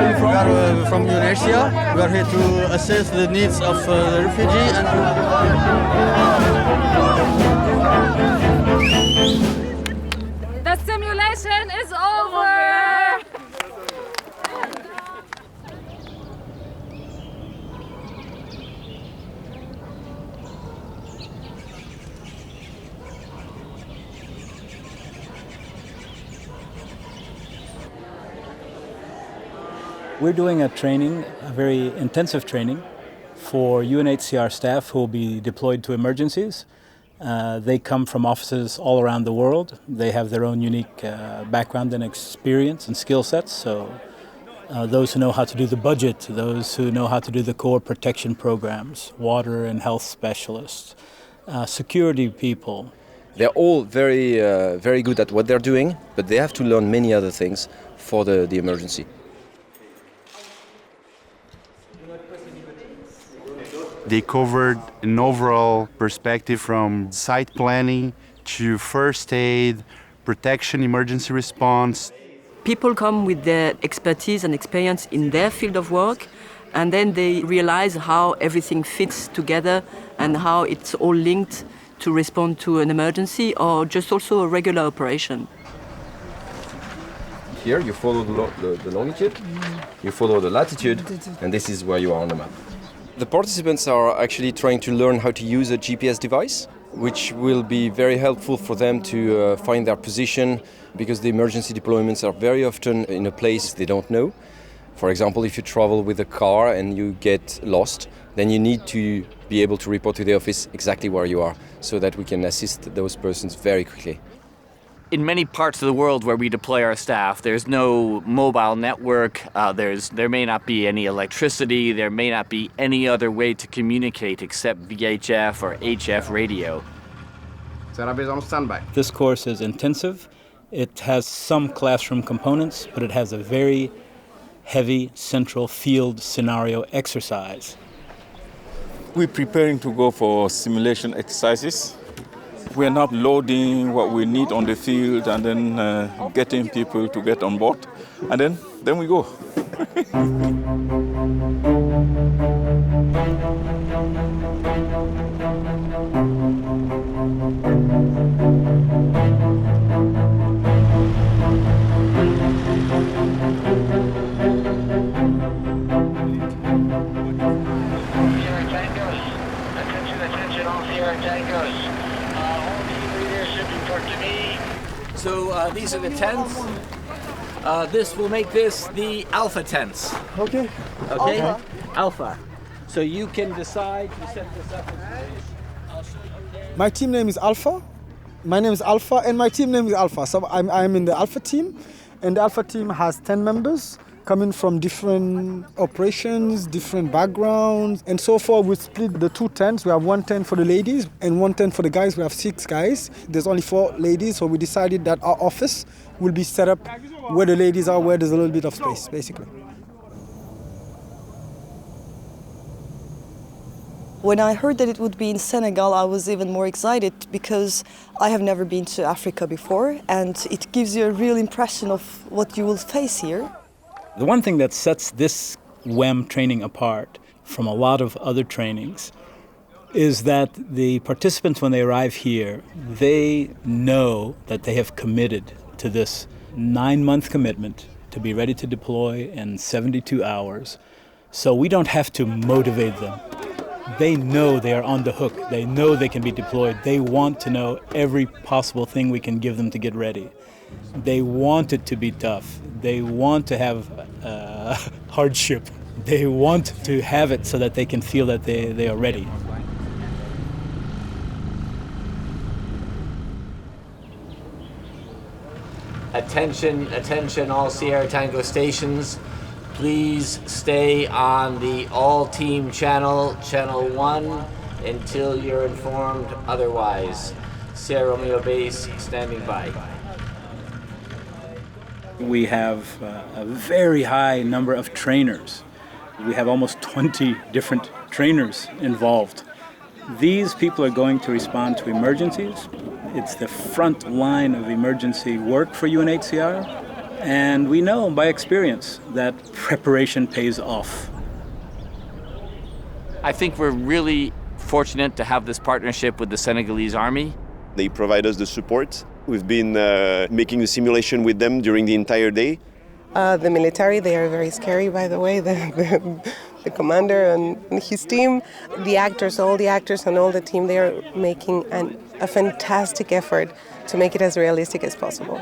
you from? We are from UNHCR. We are here to assess the needs of the refugee and. The simulation is over! We're doing a training, a very intensive training for UNHCR staff who will be deployed to emergencies. They come from offices all around the world. They have their own unique background and experience and skill sets. So those who know how to do the budget, those who know how to do the core protection programs, water and health specialists, security people. They're all very good at what they're doing, but they have to learn many other things for the emergency. They covered an overall perspective from site planning to first aid, protection, emergency response. People come with their expertise and experience in their field of work, and then they realize how everything fits together and how it's all linked to respond to an emergency or just also a regular operation. Here you follow the longitude, you follow the latitude, and this is where you are on the map. The participants are actually trying to learn how to use a GPS device, which will be very helpful for them to find their position, because the emergency deployments are very often in a place they don't know. For example, if you travel with a car and you get lost, then you need to be able to report to the office exactly where you are, so that we can assist those persons very quickly. In many parts of the world where we deploy our staff, there's no mobile network, there may not be any electricity, there may not be any other way to communicate except VHF or HF radio. Sarabes on standby. This course is intensive. It has some classroom components, but it has a very heavy central field scenario exercise. We're preparing to go for simulation exercises. We're not loading what we need on the field and then getting people to get on board. And then we go. Attention, all Sierra Tangos. So these are the tents. This will make this the alpha tents. Okay. Okay? Alpha. So you can decide to set this up as My team name is Alpha. My name is Alpha, and my team name is Alpha. So I'm in the Alpha team, and the Alpha team has 10 members coming from different operations, different backgrounds. And so far we split the 2 tents. We have 1 tent for the ladies and 1 tent for the guys. We have 6 guys. There's only 4 ladies, so we decided that our office will be set up where the ladies are, where there's a little bit of space, basically. When I heard that it would be in Senegal, I was even more excited because I have never been to Africa before, and it gives you a real impression of what you will face here. The one thing that sets this WEM training apart from a lot of other trainings is that the participants, when they arrive here, they know that they have committed to this 9-month commitment to be ready to deploy in 72 hours. So we don't have to motivate them. They know they are on the hook. They know they can be deployed. They want to know every possible thing we can give them to get ready. They want it to be tough. They want to have hardship. They want to have it so that they can feel that they are ready. Attention all Sierra Tango stations. Please stay on the all-team channel, channel 1, until you're informed otherwise. Sierra Romeo base standing by. We have a very high number of trainers. We have almost 20 different trainers involved. These people are going to respond to emergencies. It's the front line of emergency work for UNHCR. And we know by experience that preparation pays off. I think we're really fortunate to have this partnership with the Senegalese army. They provide us the support. We've been making the simulation with them during the entire day. The military, they are very scary, by the way, the commander and his team. The actors, all the actors and all the team, they are making a fantastic effort to make it as realistic as possible.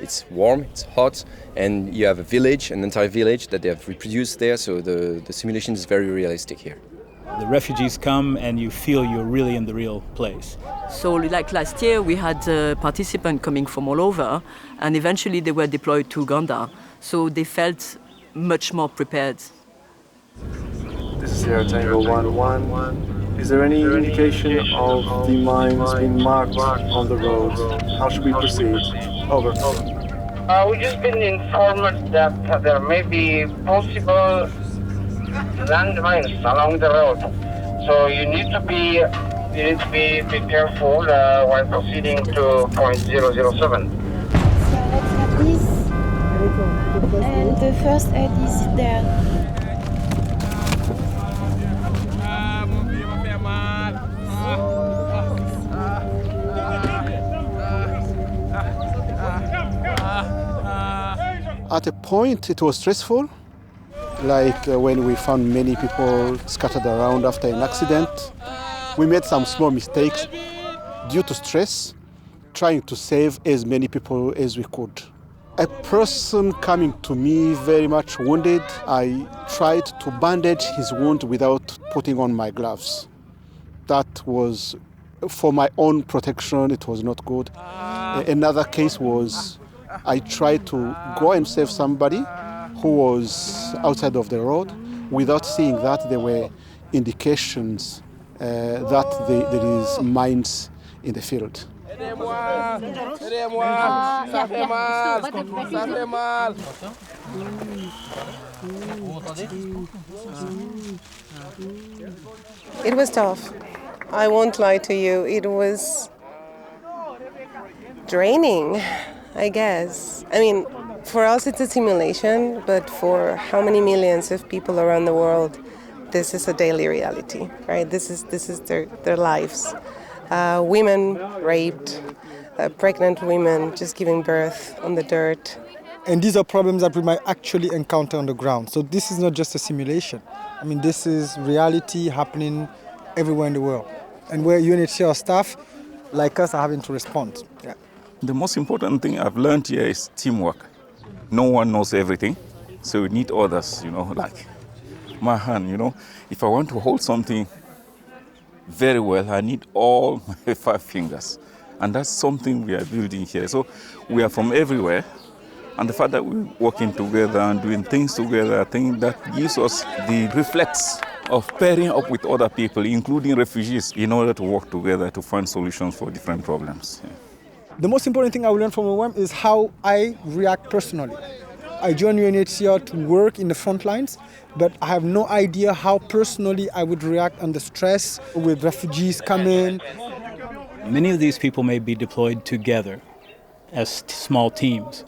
It's warm, it's hot, and you have a village, an entire village that they have reproduced there, so the simulation is very realistic here. The refugees come and you feel you're really in the real place. So like last year, we had participants coming from all over, and eventually they were deployed to Uganda. So they felt much more prepared. This is Air Tango 1-1. Is there any indication of the mines being marked on the road? How should we proceed? Over. We've just been informed that there may be possible landmines along the road. So you need to be careful while proceeding to point 007. And the first aid is there. At a point, it was stressful, like when we found many people scattered around after an accident. We made some small mistakes due to stress, trying to save as many people as we could. A person coming to me very much wounded, I tried to bandage his wound without putting on my gloves. That was, for my own protection, it was not good. Another case was, I tried to go and save somebody who was outside of the road. Without seeing that, there were indications that there is mines in the field. It was tough. I won't lie to you. It was draining, I guess. I mean, for us it's a simulation, but for how many millions of people around the world, this is a daily reality, right? This is their lives. Women raped, pregnant women just giving birth on the dirt. And these are problems that we might actually encounter on the ground. So this is not just a simulation. I mean, this is reality happening everywhere in the world. And where UNHCR staff, like us, are having to respond. Yeah. The most important thing I've learned here is teamwork. No one knows everything, so we need others, like my hand, If I want to hold something very well, I need all my 5 fingers. And that's something we are building here. So we are from everywhere. And the fact that we're working together and doing things together, I think that gives us the reflex of pairing up with other people, including refugees, in order to work together to find solutions for different problems. Yeah. The most important thing I learned from OM is how I react personally. I joined UNHCR to work in the front lines, but I have no idea how personally I would react under stress with refugees coming. Many of these people may be deployed together as small teams.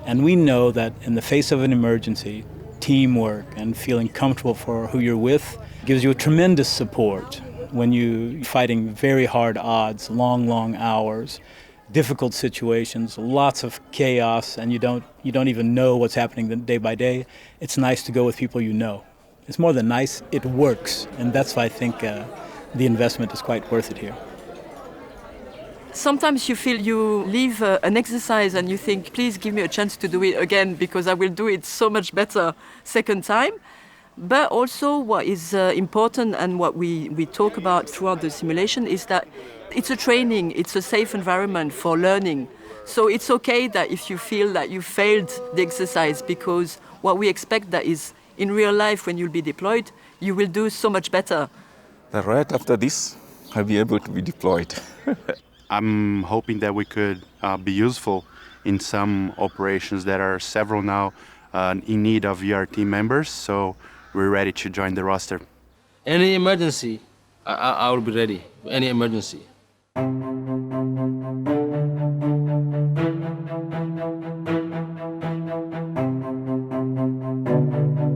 And we know that in the face of an emergency, teamwork and feeling comfortable for who you're with gives you a tremendous support when you're fighting very hard odds, long hours, difficult situations, lots of chaos, and you don't even know what's happening day by day. It's nice to go with people you know. It's more than nice, it works. And that's why I think the investment is quite worth it here. Sometimes you feel you leave an exercise and you think, please give me a chance to do it again because I will do it so much better second time. But also what is important and what we talk about throughout the simulation is that it's a training, it's a safe environment for learning. So it's okay that if you feel that you failed the exercise, because what we expect that is in real life when you'll be deployed, you will do so much better. That right after this, I'll be able to be deployed. I'm hoping that we could be useful in some operations that are several now in need of VR team members, so we're ready to join the roster. Any emergency, I will be ready. Any emergency. you.